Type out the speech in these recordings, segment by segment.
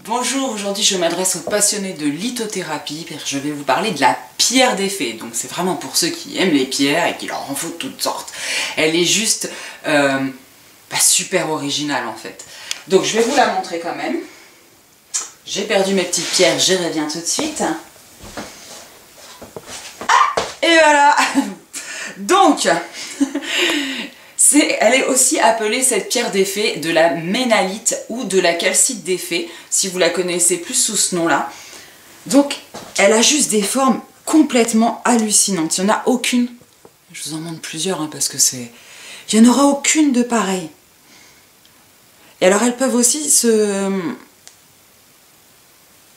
Bonjour, aujourd'hui je m'adresse aux passionnés de lithothérapie car je vais vous parler de la pierre des fées. Donc c'est vraiment pour ceux qui aiment les pierres et qui leur en faut de toutes sortes. Elle est juste super originale en fait. Donc je vais vous la montrer quand même. J'ai perdu mes petites pierres, je reviens tout de suite. Ah, et voilà. Donc elle est aussi appelée, cette pierre des fées, de la ménalite ou de la calcite des fées, si vous la connaissez plus sous ce nom-là. Donc, elle a juste des formes complètement hallucinantes. Il n'y en a aucune. Je vous en montre plusieurs, hein, parce que c'est... Il n'y en aura aucune de pareille. Et alors, elles peuvent aussi se...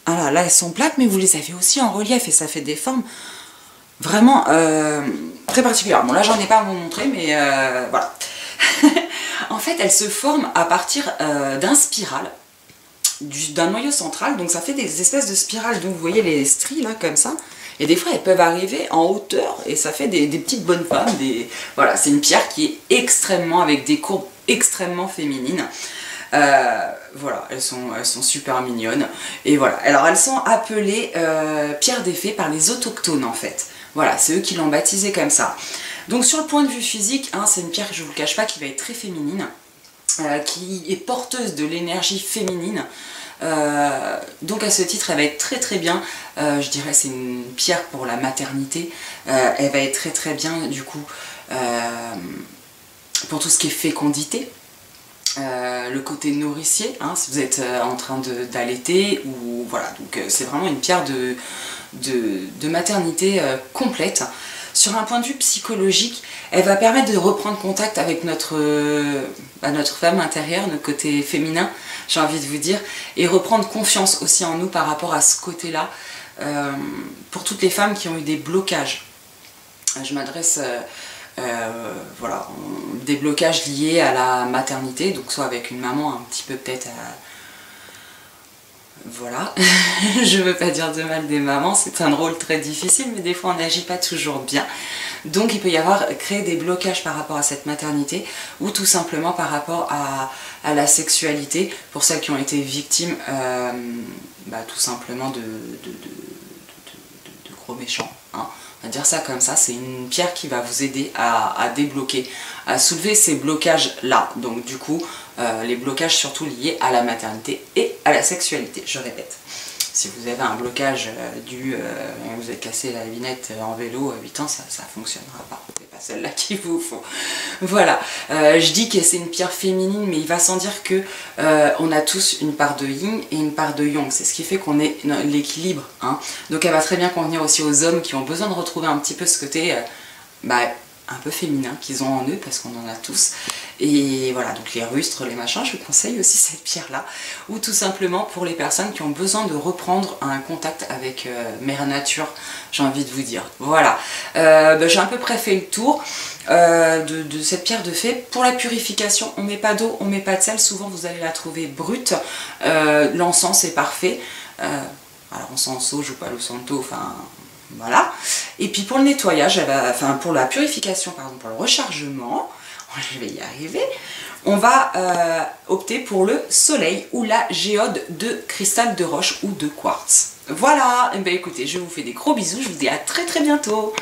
Ah là, elles sont plates, mais vous les avez aussi en relief, et ça fait des formes vraiment très particulières. Bon, là, j'en ai pas à vous montrer, mais voilà. En fait, elle se forme à partir d'un spiral, d'un noyau central, donc ça fait des espèces de spirales, donc vous voyez les stries là, comme ça, et des fois elles peuvent arriver en hauteur, et ça fait des petites bonnes femmes, voilà, c'est une pierre qui est extrêmement, avec des courbes extrêmement féminines. Voilà, elles sont super mignonnes, et voilà, alors elles sont appelées pierres des fées par les autochtones en fait, voilà, c'est eux qui l'ont baptisée comme ça. Donc sur le point de vue physique, hein, c'est une pierre, je ne vous le cache pas, qui va être très féminine, qui est porteuse de l'énergie féminine. Donc à ce titre, elle va être très très bien, je dirais c'est une pierre pour la maternité, elle va être très très bien du coup pour tout ce qui est fécondité. Le côté nourricier, hein, si vous êtes en train d'allaiter, ou voilà, donc c'est vraiment une pierre de maternité complète. Sur un point de vue psychologique, elle va permettre de reprendre contact avec notre femme intérieure, notre côté féminin, j'ai envie de vous dire, et reprendre confiance aussi en nous par rapport à ce côté-là, pour toutes les femmes qui ont eu des blocages. Je m'adresse, voilà, des blocages liés à la maternité, donc soit avec une maman un petit peu peut-être... Voilà, je veux pas dire de mal des mamans, c'est un rôle très difficile, mais des fois on n'agit pas toujours bien. Donc il peut y avoir créé des blocages par rapport à cette maternité, ou tout simplement par rapport à la sexualité, pour celles qui ont été victimes tout simplement de gros méchants. Hein. On va dire ça comme ça, c'est une pierre qui va vous aider à débloquer, à soulever ces blocages-là. Donc du coup, les blocages surtout liés à la maternité et à la sexualité, je répète. Si vous avez un blocage vous avez cassé la vinette en vélo à 8 ans, ça ne fonctionnera pas. C'est pas celle-là qu'il vous faut. Voilà. Je dis que c'est une pierre féminine, mais il va sans dire que on a tous une part de yin et une part de yang. C'est ce qui fait qu'on est l'équilibre. Hein. Donc elle va très bien convenir aussi aux hommes qui ont besoin de retrouver un petit peu ce côté un peu féminin qu'ils ont en eux, parce qu'on en a tous. Et voilà, donc les rustres, les machins, je vous conseille aussi cette pierre-là. Ou tout simplement pour les personnes qui ont besoin de reprendre un contact avec Mère Nature, j'ai envie de vous dire. Voilà, j'ai à peu près fait le tour de cette pierre de fée. Pour la purification, on met pas d'eau, on met pas de sel, souvent vous allez la trouver brute. L'encens c'est parfait. Alors encens sauge ou palo santo, enfin... Voilà. Et puis pour le nettoyage, pour la purification, pardon, pour le rechargement, je vais y arriver, on va opter pour le soleil ou la géode de cristal de roche ou de quartz. Voilà, et bien écoutez, je vous fais des gros bisous, je vous dis à très très bientôt.